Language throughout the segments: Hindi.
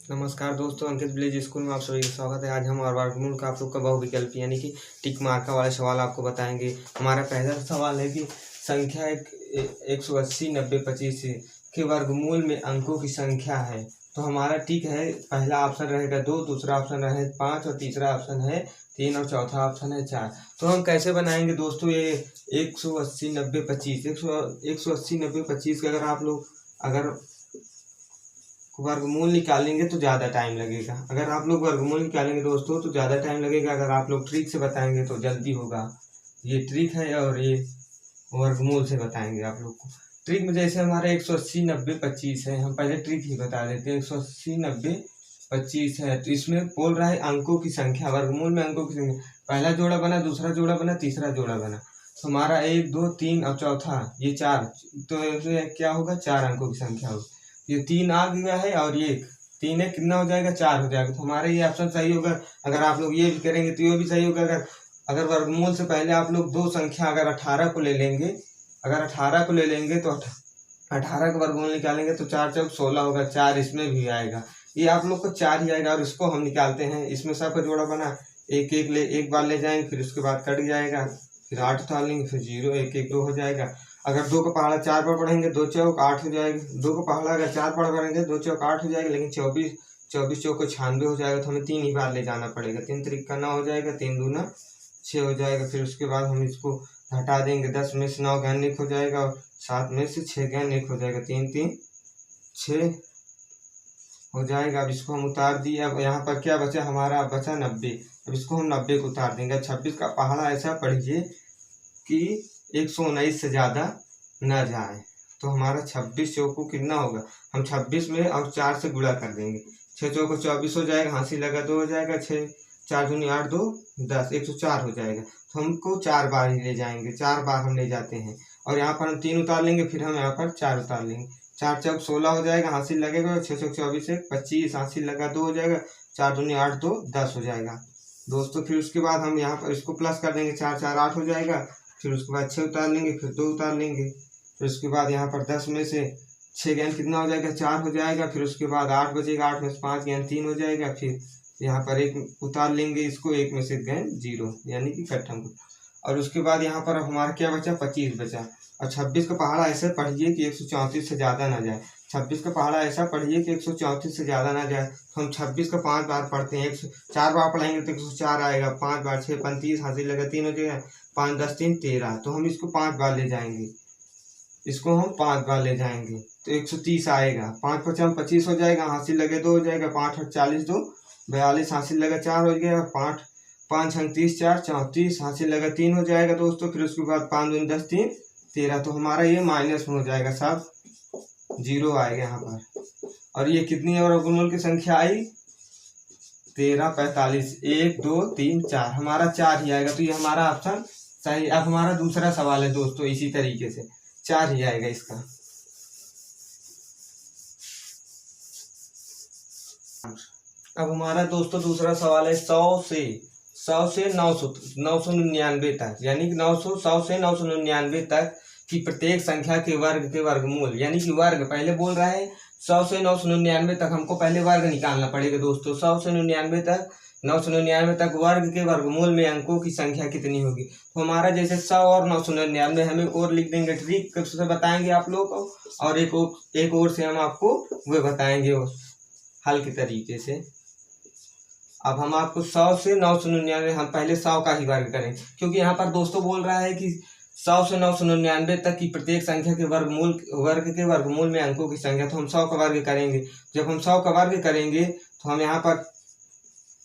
नमस्कार दोस्तों, अंकित विलेज स्कूल में आप सभी का स्वागत है। आज हम और वर्गमूल का आप लोग का बहुविकल्प यानी कि टिक मार्का वाले सवाल आपको बताएंगे। हमारा पहला सवाल है कि संख्या 180, 90, 25 के वर्गमूल में अंकों की संख्या है। तो हमारा टिक है, पहला ऑप्शन रहेगा 2, दूसरा ऑप्शन रहेगा 5 और तीसरा ऑप्शन है 3 और चौथा ऑप्शन है 4। तो हम कैसे बनाएंगे दोस्तों ये 180, 90, 25 180, 90, 25 का अगर वर्गमूल निकालेंगे तो ज़्यादा टाइम लगेगा। अगर आप लोग वर्गमूल निकालेंगे दोस्तों तो ज़्यादा टाइम लगेगा। अगर आप लोग ट्रिक से बताएंगे तो जल्दी होगा। ये ट्रिक है और ये वर्गमूल से बताएंगे आप लोग को। ट्रिक में जैसे हमारे 180, 90, 25 है, हम पहले ट्रिक ही बता देते हैं। 180, 90, 25 है तो इसमें बोल रहा है अंकों की संख्या, वर्गमूल में अंकों की संख्या। पहला जोड़ा बना, दूसरा जोड़ा बना, तीसरा जोड़ा बना। तो हमारा 1, 2, 3 और चौथा ये 4, तो क्या होगा, 4 अंकों की संख्या होगी। ये 3 आ गया है और ये 3 है, कितना हो जाएगा, 4 हो जाएगा। तो हमारा ये ऑप्शन सही होगा। अगर आप लोग ये भी करेंगे तो ये भी सही होगा। अगर वर्गमूल से पहले आप लोग दो संख्या अगर 18 को ले लेंगे, अगर 18 को ले लेंगे तो 18 का वर्गमूल निकालेंगे तो 4 चौक 16 होगा। 4 इसमें भी आएगा, ये आप लोग को 4 ही आएगा। और इसको हम निकालते हैं, इसमें सबका जोड़ा बना, एक बार ले जाएंगे, फिर उसके बाद कट जाएगा, फिर 8 उतार लेंगे, फिर 0, 1, 1, 2 हो जाएगा। अगर 2 का पहाड़ा 4 पर पढ़ेंगे 2 चौक 8 हो जाएगा। 2 का पहाड़ा अगर 4 पर पढ़ेंगे 2 चौक 8 हो जाएगा। लेकिन 24 चौक को 96 हो जाएगा। तो हमें 3 ही बार ले जाना पड़ेगा। 3 त्रिक का 9 हो जाएगा, 3 दूना 6 हो जाएगा। फिर उसके बाद हम इसको हटा देंगे। 10 में से 9 गैन 1 हो जाएगा और 7 में से 6 गैन 1 हो जाएगा। 3, 3, 6 हो जाएगा। अब इसको हम उतार दिए। अब यहाँ पर क्या बचा हमारा, बचा 90। अब इसको हम 90 को उतार देंगे। 26 का पहाड़ा ऐसा पढ़िए कि 119 से ज़्यादा न जाए। तो हमारा 26 चौको कितना होगा, हम 26 में और 4 से गुणा कर देंगे। 6 चौको 24 हो जाएगा, हासिल लगा 2 हो जाएगा। 6 4 दूनी 8, 2 10, 104 हो जाएगा। तो हमको 4 बार ही ले जाएंगे, 4 बार हम ले जाते हैं। और यहाँ पर हम 3 उतार लेंगे, फिर हम यहाँ पर 4 उतार लेंगे। 4 चौक 16 हो जाएगा, हासिल लगेगा। 6 चौक 24, 25, हासिल लगा 2 हो जाएगा। 4 दूनी 8, 2 10 हो जाएगा दोस्तों। फिर उसके बाद हम यहाँ पर इसको प्लस कर देंगे। 4 4 8 हो जाएगा। फिर उसके बाद 6 उतार लेंगे, फिर 2 उतार लेंगे। फिर उसके बाद यहाँ पर 10 में से 6 गैन कितना हो जाएगा, 4 हो जाएगा। फिर उसके बाद 8 बचेगा, 8 में से 5 गैन 3 हो जाएगा। फिर यहाँ पर 1 उतार लेंगे, इसको 1 में से गैन 0 यानी कि कट्ठम। और उसके बाद यहाँ पर हमारा क्या बचा, 25 बचा। और 26 का पहाड़ा ऐसे पढ़िए कि 134 से ज़्यादा ना जाए। 26 का पहाड़ा ऐसा पढ़िए कि 134 से ज़्यादा ना जाए। तो हम 26 का 5 बार पढ़ते हैं। 4 बार पढ़ेंगे तो 104 आएगा। 5 बार 6 35, हासिल लगा 3 हो जाएगा। 5 10 3 13। तो हम इसको 5 बार ले जाएंगे, इसको हम 5 बार ले जाएंगे तो 130 आएगा। 5 5 25 हो जाएगा, हासिल लगे 2 हो जाएगा। 5 8 40, 2 42, हासिल लगा 4 हो गया। 5 5 36, 4 34, हासिल लगा 3 हो जाएगा दोस्तों। फिर उसके बाद 5 दूनी 10 3 13। तो हमारा ये माइनस में हो जाएगा, सब 0 आएगा यहाँ पर। और ये कितनी और वर्गमूल की संख्या आई, 13 45, 1 2 3 4, हमारा 4 ही आएगा। तो ये हमारा ऑप्शन सही। अब हमारा दूसरा सवाल है दोस्तों, इसी तरीके से 4 ही आएगा इसका। अब हमारा दोस्तों दूसरा सवाल है 100 से 999 तक, यानी कि 100 से 999 तक की प्रत्येक संख्या के वर्ग के वर्गमूल, यानी कि वर्ग पहले बोल रहा है 100 से 999 तक हमको पहले वर्ग निकालना पड़ेगा दोस्तों। 100 से 999 तक वर्ग के वर्गमूल में अंकों की संख्या कितनी होगी। तो हमारा जैसे 100 और 999 हमें और लिख देंगे, ट्रिक से बताएंगे आप लोग को। और एक और से हम आपको वो बताएंगे हल के तरीके से। अब हम आपको 100 से 999, हम पहले 100 का ही वर्ग करें, क्योंकि यहाँ पर दोस्तों बोल रहा है कि 100 से 999 तक की प्रत्येक संख्या के वर्ग के वर्गमूल में अंकों की संख्या। तो हम 100 का वर्ग करेंगे। जब हम 100 का वर्ग करेंगे तो हम यहाँ पर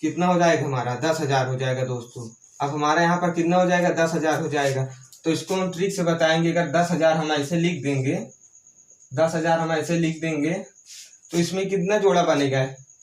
कितना हो जाएगा, हमारा 10,000 हो जाएगा दोस्तों। अब हमारा यहाँ पर कितना हो जाएगा, 10,000 हो जाएगा। तो इसको हम ट्रिक से बताएंगे। अगर 10,000 हम ऐसे लिख देंगे, 10,000 हम ऐसे लिख देंगे तो इसमें कितना जोड़ा बनेगा,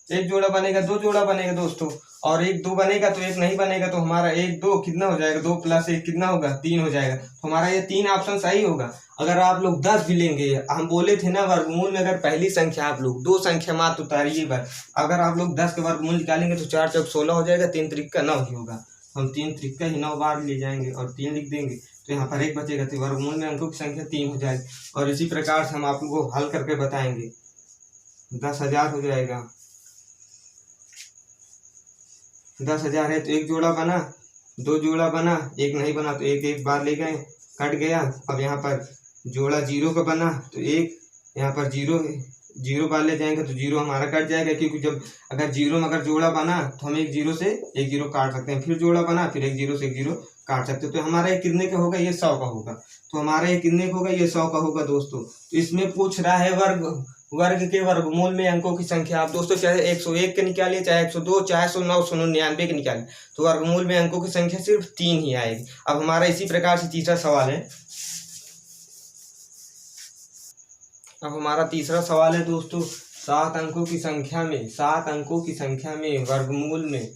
1 जोड़ा बनेगा, 2 जोड़ा बनेगा दोस्तों। और 1 2 बनेगा तो 1 नहीं बनेगा। तो हमारा 1 2 कितना हो जाएगा, 2 + 1 कितना होगा, 3 हो जाएगा। तो हमारा ये 3 ऑप्शन सही होगा। अगर आप लोग 10 भी लेंगे, हम बोले थे ना वर्गमूल में अगर पहली संख्या आप लोग 2 संख्या मात्र उतारिए बार। अगर आप लोग 10 के वर्गमूल निकालेंगे तो 4 चौक 16 हो जाएगा। 3 त्रिक का 9 ही होगा। हम 3 त्रिक का ही 9 बार ले जाएंगे और 3 लिख देंगे। तो यहाँ पर 1 बचेगा। तो वर्गमूल में अंकों की संख्या 3 हो जाएगी। और इसी प्रकार से हम आप लोग को हल करके बताएंगे। 10,000 हो जाएगा, 10,000 है तो एक जोड़ा बना, दो जोड़ा बना, एक नहीं बना तो एक एक बार ले गए, कट गया। अब यहाँ पर जोड़ा जीरो का बना तो एक, यहाँ पर जीरो जीरो बार ले जाएंगे तो जीरो हमारा कट जाएगा, क्योंकि जब अगर जीरो में अगर जोड़ा बना तो हम एक जीरो से एक जीरो काट सकते हैं, फिर जोड़ा बना फिर एक जीरो से एक जीरो काट सकते हैं। तो हमारा ये कितने का होगा, ये 100 का होगा। तो हमारा ये कितने का होगा, ये 100 का होगा दोस्तों। तो इसमें पूछ रहा है वर्ग के वर्गमूल में अंकों की संख्या। आप दोस्तों चाहे 101 के निकालिए, चाहे 102, चाहे 109, 199 के निकालिए, तो वर्गमूल में अंकों की संख्या सिर्फ 3 ही आएगी। अब हमारा इसी प्रकार से तीसरा सवाल है। अब हमारा तीसरा सवाल है दोस्तों, 7 अंकों की संख्या में, 7 अंकों की संख्या में वर्गमूल में,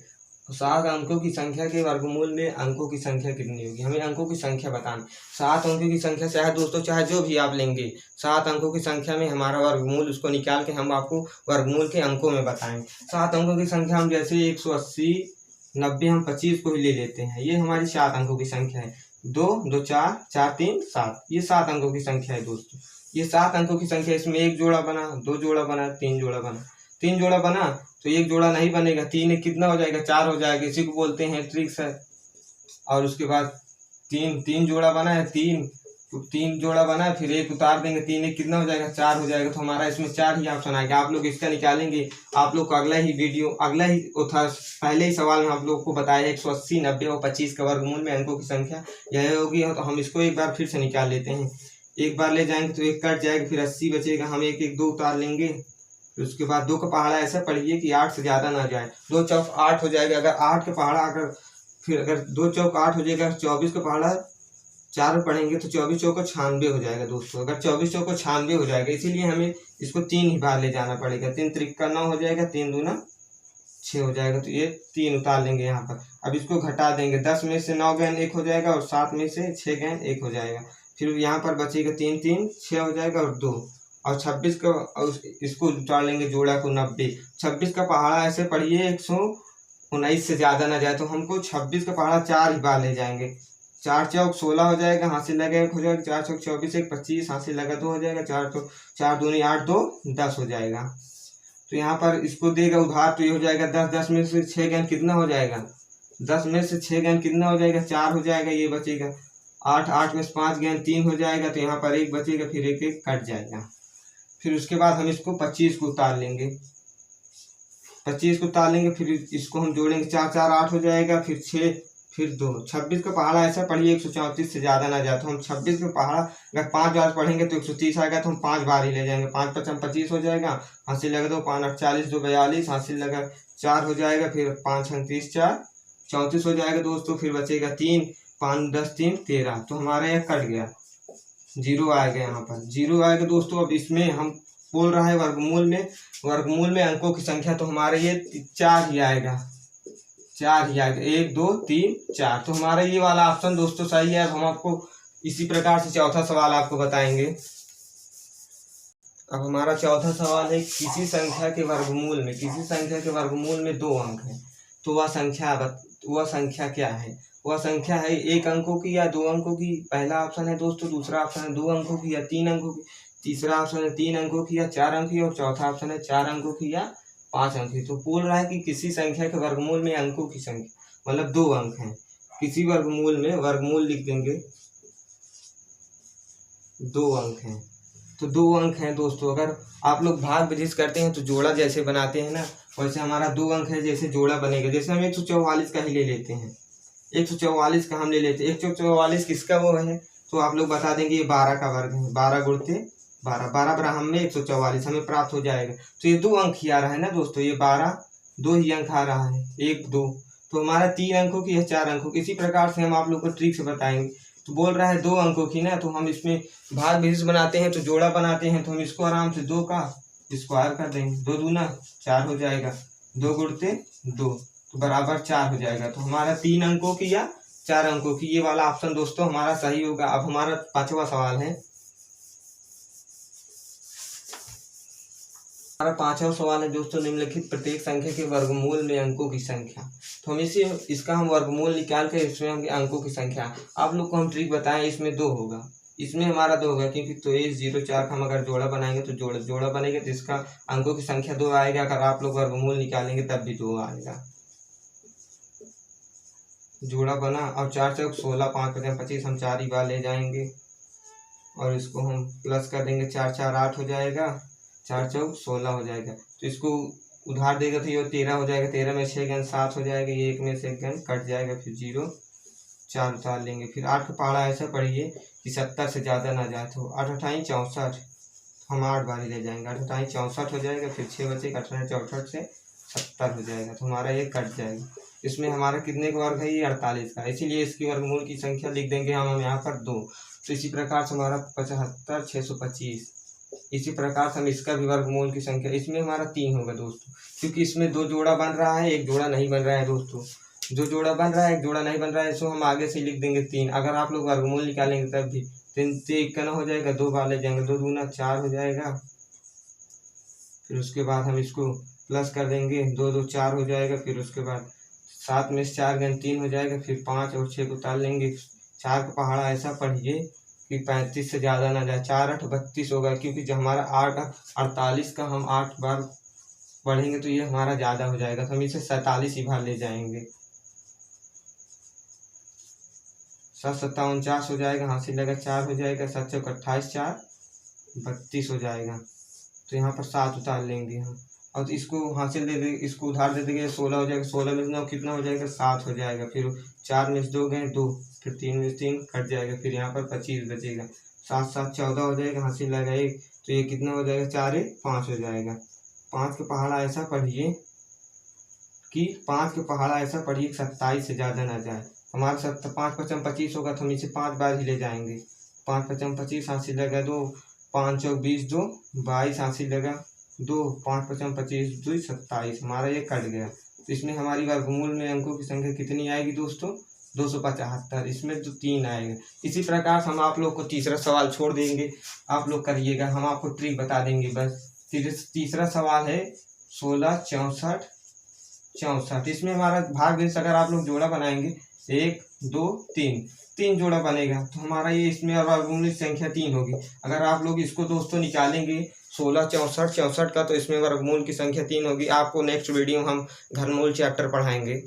7 अंकों की संख्या के वर्गमूल में अंकों की संख्या कितनी होगी। हमें अंकों की संख्या बताना। 7 अंकों की संख्या चाहे दोस्तों चाहे जो भी आप लेंगे, 7 अंकों की संख्या में हमारा वर्गमूल, उसको निकाल के हम आपको वर्गमूल के अंकों में बताएंगे। 7 अंकों की संख्या हम जैसे 180, 90, हम 25 को ही ले लेते हैं। ये हमारी 7 अंकों की संख्या है। 2 2 4 4 3 7, ये 7 अंकों की संख्या है दोस्तों। ये 7 अंकों की संख्या, इसमें एक जोड़ा बना, दो जोड़ा बना, तीन जोड़ा बना। 3 जोड़ा बना तो एक जोड़ा नहीं बनेगा, 3 एक कितना हो जाएगा, 4 हो जाएगा। इसी को बोलते हैं ट्रिक्स है। और उसके बाद तीन जोड़ा बना है, तीन जोड़ा बना है, फिर एक उतार देंगे, 3 एक कितना हो जाएगा, 4 हो जाएगा। तो हमारा इसमें 4 ही ऑप्शन आएगा। आप लोग इसका निकालेंगे। आप लोग को अगला ही वीडियो, अगला ही था, पहले ही सवाल में आप लोग को बताया 180, 90 और 25 का वर्गमूल में अंकों की संख्या यह होगी। तो हम इसको एक बार फिर से निकाल लेते हैं। एक बार ले जाएंगे तो एक कट जाएगा, फिर 80 बचेगा। हम एक एक 2 उतार लेंगे, फिर उसके बाद 2 का पहाड़ा ऐसा पढ़िए कि 8 से ज़्यादा ना जाए। 2 चौक 8 हो जाएगा। अगर 8 का पहाड़ा अगर 2 चौक 8 हो जाएगा, 24 का पहाड़ा 4 पढ़ेंगे तो 24 चौक 96 हो जाएगा दोस्तों। अगर 24 चौक 96 हो जाएगा, इसीलिए हमें इसको 3 ही बार ले जाना पड़ेगा। 3 त्रिक 9 हो जाएगा, 3 दूना 6 हो जाएगा। तो ये 3 उतार लेंगे यहाँ पर। अब इसको घटा देंगे, 10 में से 9 गैन 1 हो जाएगा और 7 में से 6 गैन 1 हो जाएगा। फिर यहाँ पर बचेगा 3 3 6 हो जाएगा और 2 और 26 का, और इसको उतार लेंगे जोड़ा को 90। 26 का पहाड़ा ऐसे पढ़िए 119 से ज़्यादा ना जाए, तो हमको 26 का पहाड़ा 4 ही बार ले जाएंगे। 4 चौक 16 हो जाएगा, हासिल लगा 1 हो जाएगा। 4 चौक 24, 1 25, हासिल लगा 2 हो जाएगा। 4 चौक 4 दूनी 8, 2 10 हो जाएगा। तो यहाँ पर इसको देगा उधार, तो ये हो जाएगा 10। 10 में से 6 गैन कितना हो जाएगा, 10 में से 6 गैन कितना हो जाएगा, 4 हो जाएगा। ये बचेगा 8। 8 में से 5 गैन 3 हो जाएगा। तो यहाँ पर 1 बचेगा, फिर 1 1 कट जाएगा। फिर उसके बाद हम इसको 25 को उतार लेंगे। 25 को उतार लेंगे, फिर इसको हम जोड़ेंगे। 4 4 8 हो जाएगा, फिर 6, फिर 2। 26 का पहाड़ा ऐसा पढ़िए 134 से ज़्यादा ना जाए, तो हम 26 का पहाड़ा अगर 5 बार पढ़ेंगे तो 130 आएगा। तो हम 5 बार ही ले जाएंगे। 5 5 25 हो जाएगा, हासिल लगा 2, 5 8 40, 2 42, हासिल लगा 4 हो जाएगा। फिर 5 30 4 34 हो जाएगा दोस्तों। फिर बचेगा 3, 5 10 3 13। तो हमारा यह कट गया, 0 आएगा। यहाँ पर 0 आएगा दोस्तों। अब इसमें हम बोल रहा है वर्गमूल में अंकों की संख्या, तो हमारे ये 4 ही आएगा, 4 ही आएगा। 1 2 3 4। तो हमारा ये वाला ऑप्शन दोस्तों सही है। अब हम आपको इसी प्रकार से चौथा सवाल आपको बताएंगे। अब हमारा चौथा सवाल है, किसी संख्या के वर्गमूल में 2 अंक है, तो वह संख्या क्या है। वह संख्या है 1 अंकों की या 2 अंकों की। पहला ऑप्शन है दोस्तों। दूसरा ऑप्शन है 2 अंकों की या 3 अंकों की। तीसरा ऑप्शन है 3 अंकों की या 4 अंक की। और चौथा ऑप्शन है 4 अंकों की या 5 अंक की। तो बोल रहा है कि किसी संख्या के वर्गमूल में अंकों की संख्या, मतलब 2 अंक हैं। किसी वर्गमूल में, वर्गमूल लिख देंगे, 2 अंक हैं। तो 2 अंक हैं दोस्तों। अगर आप लोग भाग विधि करते हैं तो जोड़ा जैसे बनाते हैं ना, वैसे हमारा 2 अंक है, जैसे जोड़ा बनेगा। जैसे हम 144 का ही ले लेते हैं, 144 का हम ले लेते हैं। 144 किसका वो है, तो आप लोग बता देंगे ये 12 का वर्ग है। 12 गुणते 12, 12 ब्राह्मण में 144 हमें प्राप्त हो जाएगा। तो ये 2 अंक ही आ रहा है ना दोस्तों। ये 12 2 ही अंक आ रहा है, 1 2। तो हमारा 3 अंकों की या 4 अंकों की। इसी प्रकार से हम आप लोग को ट्रिक से बताएंगे। तो बोल रहा है 2 अंकों की ना, तो हम इसमें भाग विधि बनाते हैं, तो जोड़ा बनाते हैं। तो हम इसको आराम से 2 का स्क्वायर कर देंगे। 2 दूना 4 हो जाएगा, 2 गुणते 2, तो बराबर 4 हो जाएगा। तो हमारा 3 अंकों की या 4 अंकों की, ये वाला ऑप्शन दोस्तों हमारा सही होगा। अब हमारा 5वां सवाल है। हमारा 5वां सवाल है दोस्तों, निम्नलिखित प्रत्येक संख्या के वर्गमूल में अंकों की संख्या। तो हम इसका हम वर्गमूल निकाल कर इसमें हम अंकों की संख्या, आप लोग को हम ट्रिक बताएं। इसमें 2 होगा, इसमें हमारा 2 होगा, क्योंकि तो 1 0 4 का हम अगर जोड़ा बनाएंगे तो जोड़ा बनेगा, तो इसका अंकों की संख्या 2 आएगा। अगर आप लोग वर्गमूल निकालेंगे तब भी 2 आएगा। जोड़ा बना और 4 चौक 16, 5 पचम 25, हम 4 ही बार ले जाएंगे और इसको हम प्लस कर देंगे। 4 4 8 हो जाएगा, 4 चौक 16 हो जाएगा। तो इसको उधार देगा तो ये 13 हो जाएगा। 13 में 6 गेंद 7 हो जाएगा, ये 1 में से 1 गेंद कट जाएगा, फिर 0 4 उतार लेंगे। फिर 8 का पहाड़ा ऐसा पढ़िए कि 70 से ज़्यादा ना जाए। तो 8 8 64, हम 8 बार ही ले जाएंगे। 8 8 64 हो जाएगा, फिर 6 बचेगा, 18 64 से 70 हो जाएगा। तो हमारा ये कट जाएगा। इसमें हमारा कितने का वर्ग है? ये 48 का, इसीलिए इसकी वर्गमूल की संख्या लिख देंगे हम यहाँ पर 2। तो इसी प्रकार से हमारा 75 625। इसी प्रकार से हम इसका भी वर्गमूल की संख्या, इसमें हमारा 3 होगा दोस्तों, क्योंकि इसमें 2 जोड़ा बन रहा है, 1 जोड़ा नहीं बन रहा है दोस्तों। जो जोड़ा बन रहा है 1 जोड़ा नहीं बन रहा है, इसको हम आगे से लिख देंगे 3। अगर आप लोग वर्गमूल निकालेंगे तब भी 3 से 1 का ना हो जाएगा, 2 बार ले जाएंगे, 2 दूना 4 हो जाएगा। फिर उसके बाद हम इसको प्लस कर देंगे, 2 2 4 हो जाएगा। फिर उसके बाद 7 में से 4 गेंद 3 हो जाएगा, फिर 5 और 6 को उतार लेंगे। 4 का पहाड़ा ऐसा पढ़िए कि 35 से ज़्यादा ना जाए। 4 8 32 होगा, क्योंकि जब हमारा 8 48 का हम 8 बार पढ़ेंगे तो ये हमारा ज़्यादा हो जाएगा, तो हम इसे 47 ही बार ले जाएंगे। 7 7 49 हो जाएगा, हासिल लगा 4 हो जाएगा। 7 चौक 28 4 32 हो जाएगा। तो यहाँ पर 7 उतार लेंगे हम, और तो इसको हासिल दे देंगे, इसको उधार दे देंगे, 16 हो जाएगा। 16 में 9 कितना हो जाएगा? 7 हो जाएगा। फिर 4 में से 2 गए 2, फिर 3 में से 3 कट जाएगा, फिर यहाँ पर 25 बचेगा। 7 7 14 हो जाएगा, हासिल लगा 1, तो ये कितना हो जाएगा? 4 1 5 हो जाएगा। 5 के पहाड़ा ऐसा पढ़िए कि 5 के पहाड़ा ऐसा पढ़िए 27 से ज़्यादा ना जाए। हमारा 5 पचम 25 होगा, तो हम इसे 5 बार ही ले जाएंगे। 5 पचम 25, हासिल लगा 2, 5 चौक 20 2 22, हासिल लगा 2, 5 पचम 25 2 27, हमारा ये कट गया। तो इसमें हमारी वर्गमूल में अंकों की संख्या कितनी आएगी दोस्तों? 275। इसमें तो 3 आएगा। इसी प्रकार से हम आप लोग को तीसरा सवाल छोड़ देंगे, आप लोग करिएगा, हम आपको ट्रिक बता देंगे बस। तीसरा सवाल है 16 64 64। इसमें हमारा भाग देश अगर आप लोग जोड़ा बनाएंगे 1 2 3 जोड़ा बनेगा, तो हमारा ये इसमें वर्गमूल संख्या 3 होगी। अगर आप लोग इसको दोस्तों निकालेंगे 16 64 64 का, तो इसमें वर्गमूल की संख्या 3 होगी। आपको नेक्स्ट वीडियो में हम घनमूल चैप्टर पढ़ाएंगे।